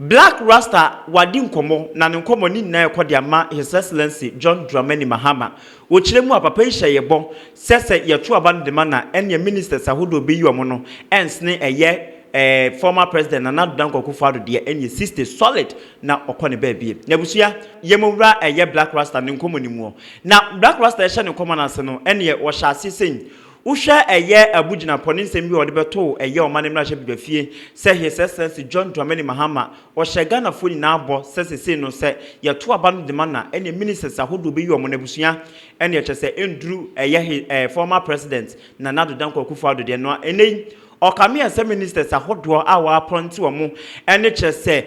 Blakk Rasta wadi nkomo na nkomo ni na ekodi ama His Excellency John Dramani Mahama wo kiremu apapa yi yebo sese yeto aba no de mana ene ministers ahodo be yi omo no ensne eye former president Nana Danko Akufo-Addo de ene sister solid na okone ba bie nabusua yemowura eye Blakk Rasta ne nkomo ni mu na Blakk Rasta ehye ne nkomo na ase no ene wo hya asesen Usha eye abugina poni nsem bi ode beto eye omane mra hye bibafie se His Excellency John Dramani Mahama o shegana foni na abo se no se yeto aba no de mana ene ministers ahodo be yi omo na busua ene ye chese endru eye former president Nana Danko Akufo-Addo de no ene Okami as ministers ahodo a wa appointi omo ene chese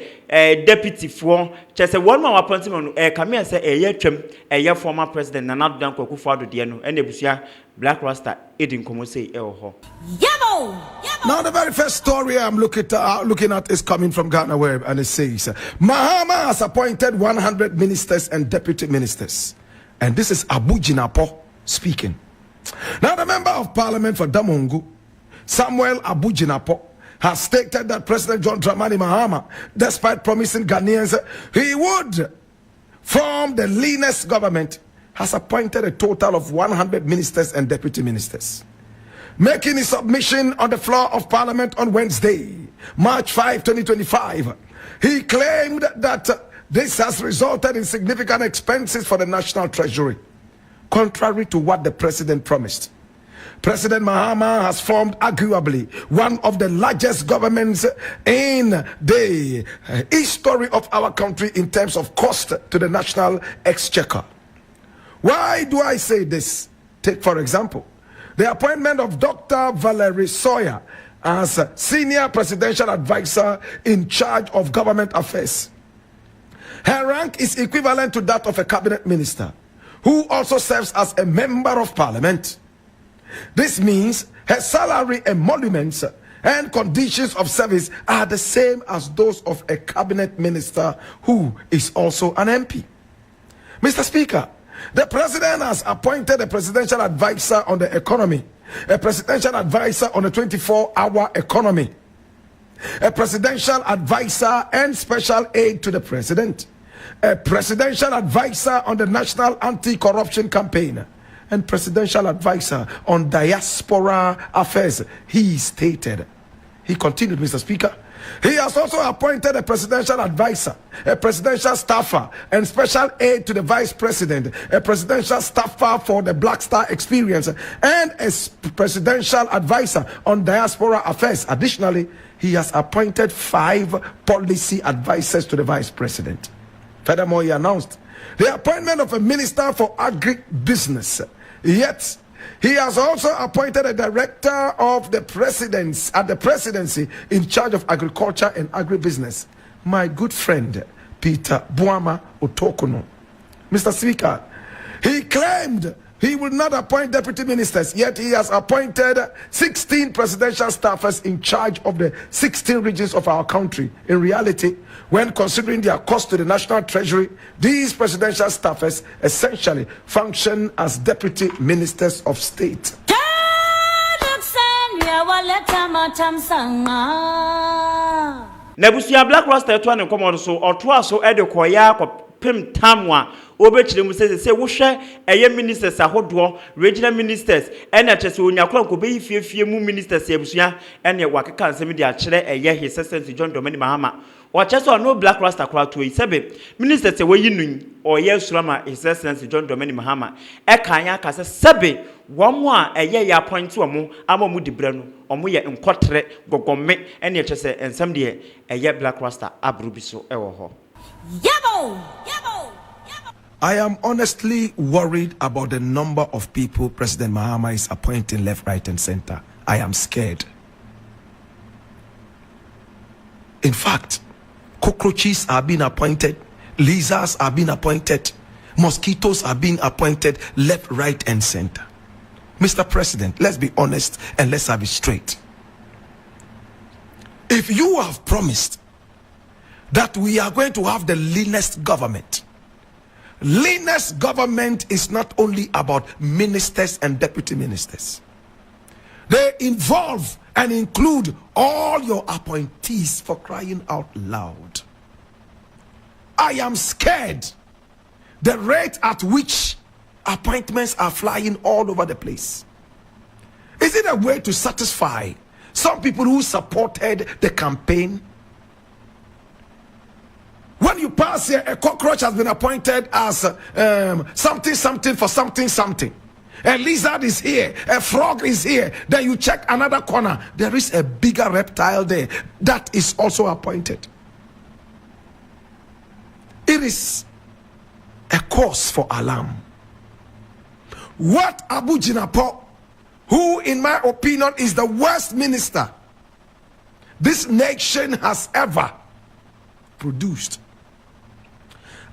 deputy for chese one man appointi no kami as eye twem eye former president Nana Danko Akufo-Addo de no ene busua Blakk Rasta edin komo say ho. Yabo! Now the very first story I'm looking at is coming from Ghana Web, and it says Mahama has appointed 100 ministers and deputy ministers, and this is Abu Jinapo speaking. Now the member of parliament for Damongu, Samuel Abu Jinapo, has stated that President John Dramani Mahama, despite promising Ghanaians he would form the leanest government, has appointed a total of 100 ministers and deputy ministers. Making his submission on the floor of Parliament on Wednesday, March 5, 2025, he claimed that this has resulted in significant expenses for the National Treasury, contrary to what the President promised. President Mahama has formed arguably one of the largest governments in the history of our country in terms of cost to the national exchequer. Why do I say this? Take, for example, the appointment of Dr. Valerie Sawyer as senior presidential advisor in charge of government affairs. Her rank is equivalent to that of a cabinet minister, who also serves as a member of parliament. This means her salary, emoluments, and conditions of service are the same as those of a cabinet minister who is also an MP. Mr. Speaker, the president has appointed a presidential advisor on the economy, a presidential advisor on the 24-hour economy, a presidential advisor and special aide to the president, a presidential advisor on the national anti-corruption campaign, and presidential advisor on diaspora affairs, he stated. He continued, Mr. Speaker. He has also appointed a presidential advisor, a presidential staffer, and special aide to the vice president, a presidential staffer for the Black Star experience, and a presidential advisor on diaspora affairs. Additionally, he has appointed 5 policy advisors to the vice president. Furthermore, he announced the appointment of a minister for agribusiness. Yet, he has also appointed a director of the presidency in charge of agriculture and agribusiness, my good friend Peter Buama Otokono. Mr. Speaker, he claimed he will not appoint deputy ministers, yet he has appointed 16 presidential staffers in charge of the 16 regions of our country. In reality, when considering their cost to the national treasury, these presidential staffers essentially function as deputy ministers of state. Nabusia Blakk Rasta eto an nkomo so oto aso edekoya pem tamwa obechire mu se wo hwe eye ministers ahodo regional ministers ena chese onyakora ko be fiefie mu ministers abusua ene wakeka nsem de akere eye His Excellency John Dramani Mahama o chese no Blakk Rasta kora to isebe ministers we yinun oye surama His Excellency John Dramani Mahama e kanya ka se sebe womo a eye ya appoint omo amamu dibre no omo ye nkotre gogome ene chese ensem de eye Blakk Rasta abrubiso ewo ho. Yabo! I am honestly worried about the number of people President Mahama is appointing left, right, and center. I am scared. In fact, cockroaches are being appointed, lizards are being appointed, mosquitoes are being appointed left, right, and center. Mr. President, let's be honest and let's have it straight. If you have promised that we are going to have the leanest government is not only about ministers and deputy ministers. They involve and include all your appointees, for crying out loud. I am scared. The rate at which appointments are flying all over the place. Is it a way to satisfy some people who supported the campaign? When you pass here, a cockroach has been appointed as something for something. A lizard is here, a frog is here. Then you check another corner. There is a bigger reptile there that is also appointed. It is a cause for alarm. What Abu Jinapo, who in my opinion is the worst minister this nation has ever produced.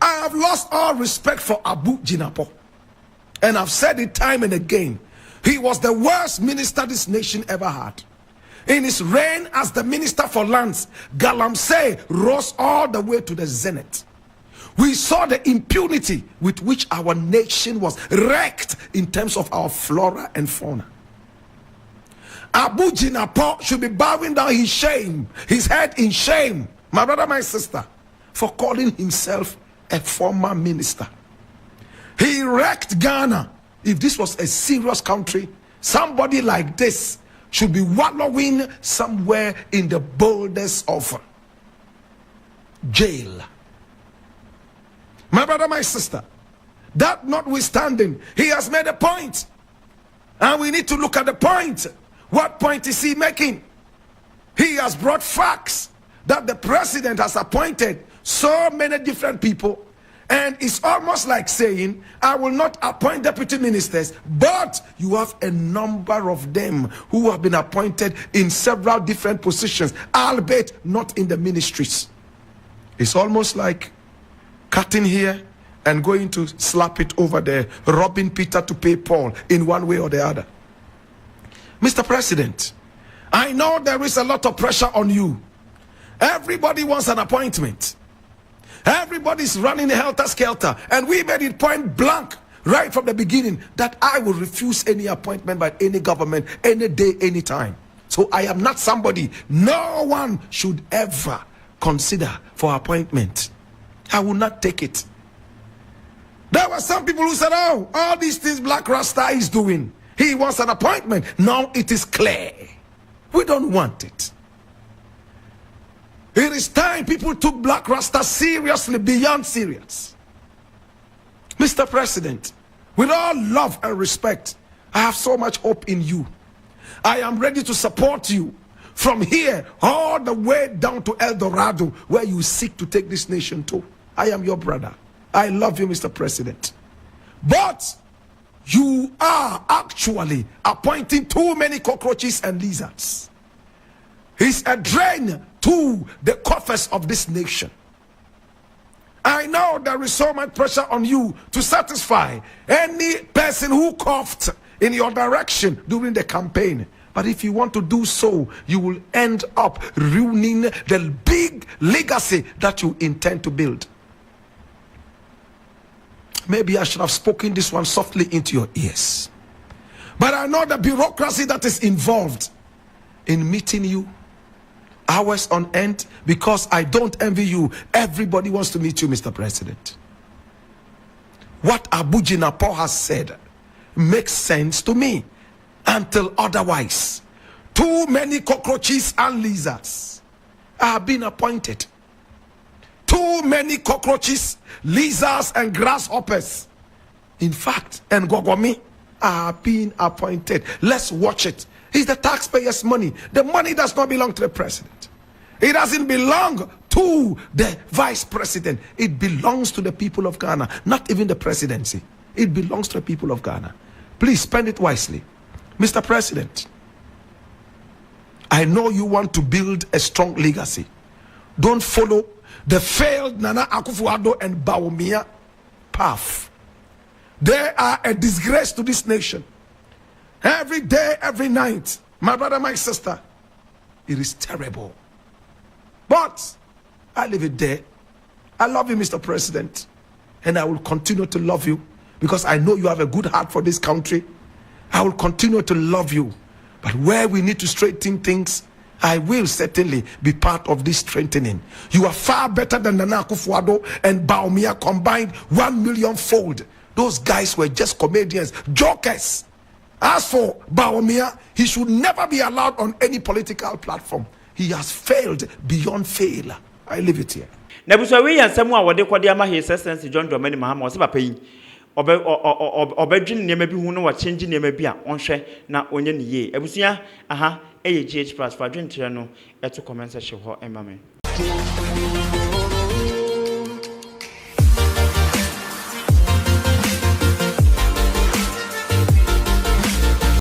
I have lost all respect for Abu Jinapo. And I've said it time and again. He was the worst minister this nation ever had. In his reign as the minister for lands, Galamsey rose all the way to the zenith. We saw the impunity with which our nation was wrecked in terms of our flora and fauna. Abu Jinapo should be bowing down his head in shame, my brother, my sister, for calling himself a former minister. He wrecked Ghana. If this was a serious country, somebody like this should be wallowing somewhere in the boulders of jail. My brother, my sister, that notwithstanding, he has made a point. And we need to look at the point. What point is he making? He has brought facts that the president has appointed so many different people. And it's almost like saying, I will not appoint deputy ministers, but you have a number of them who have been appointed in several different positions, albeit not in the ministries. It's almost like cutting here and going to slap it over there, robbing Peter to pay Paul in one way or the other. Mr. President, I know there is a lot of pressure on you. Everybody wants an appointment. Everybody's running helter-skelter, and we made it point blank right from the beginning that I will refuse any appointment by any government, any day, any time. So I am not somebody no one should ever consider for appointment. I will not take it. There were some people who said, oh, all these things Blakk Rasta is doing, he wants an appointment. Now it is clear. We don't want it. It is time people took Blakk Rasta seriously, beyond serious. Mr. President, with all love and respect, I have so much hope in you. I am ready to support you from here all the way down to El Dorado, where you seek to take this nation to. I am your brother. I love you, Mr. President. But you are actually appointing too many cockroaches and lizards. It's a drain to the coffers of this nation. I know there is so much pressure on you to satisfy any person who coughed in your direction during the campaign. But if you want to do so, you will end up ruining the big legacy that you intend to build. Maybe I should have spoken this one softly into your ears. But I know the bureaucracy that is involved in meeting you hours on end, because I don't envy you. Everybody wants to meet you, Mr. President. What Abu Jinapo has said makes sense to me until otherwise. Too many cockroaches and lizards are being appointed. Too many cockroaches, lizards and grasshoppers, in fact, and gogomi are being appointed. Let's watch it. It's the taxpayers' money. The money does not belong to the president. It doesn't belong to the vice president. It belongs to the people of Ghana, not even the presidency. It belongs to the people of Ghana. Please spend it wisely. Mr. President, I know you want to build a strong legacy. Don't follow the failed Nana Akufo-Addo and Bawumia path. They are a disgrace to this nation. Every day, every night, my brother, my sister, it is terrible. But I leave it there. I love you, Mr. President, and I will continue to love you because I know you have a good heart for this country. I will continue to love you. But where we need to straighten things, I will certainly be part of this strengthening. You are far better than Nana Akufo-Addo and Bawumia combined 1 million fold. Those guys were just comedians, jokers. As for Bawumia, he should never be allowed on any political platform. He has failed beyond fail. I leave it here. Nebuso we yansemu a wode kwade ama His Excellency John Dramani Mahama o se papa yi obedwin niam bi hu no wa change niam bi a onhwe na onye ne ye ebusia aha GH+ fa dwintre no eto comment section ho emame